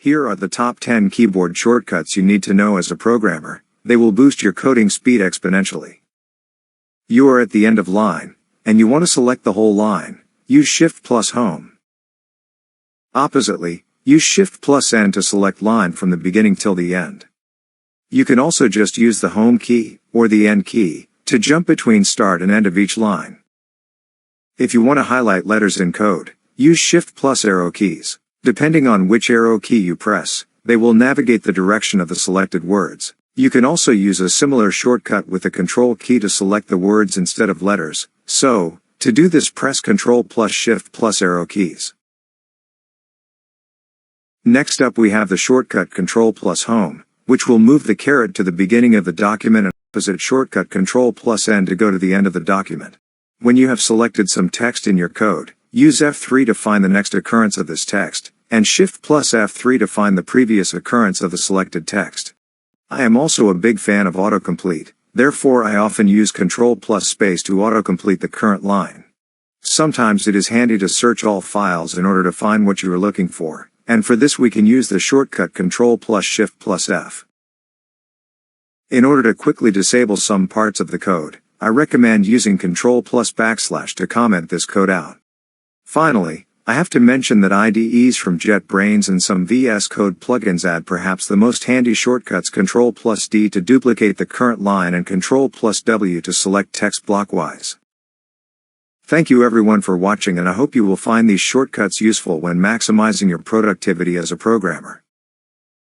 Here are the top 10 keyboard shortcuts you need to know as a programmer. They will boost your coding speed exponentially. You are at the end of line, and you want to select the whole line. Use Shift plus Home. Oppositely, use Shift plus N to select line from the beginning till the end. You can also just use the Home key, or the End key, to jump between start and end of each line. If you want to highlight letters in code, use Shift plus arrow keys. Depending on which arrow key you press, they will navigate the direction of the selected words. You can also use a similar shortcut with the Control key to select the words instead of letters. So, to do this, press Control plus Shift plus arrow keys. Next up we have the shortcut Control plus Home, which will move the caret to the beginning of the document, and opposite shortcut Control plus N to go to the end of the document. When you have selected some text in your code, use F3 to find the next occurrence of this text, and Shift plus F3 to find the previous occurrence of the selected text. I am also a big fan of autocomplete, therefore I often use Control plus space to autocomplete the current line. Sometimes it is handy to search all files in order to find what you are looking for, and for this we can use the shortcut Control plus Shift plus F. In order to quickly disable some parts of the code, I recommend using Control plus / to comment this code out. Finally, I have to mention that IDEs from JetBrains and some VS Code plugins add perhaps the most handy shortcuts Control plus D to duplicate the current line and Control plus W to select text blockwise. Thank you everyone for watching, and I hope you will find these shortcuts useful when maximizing your productivity as a programmer.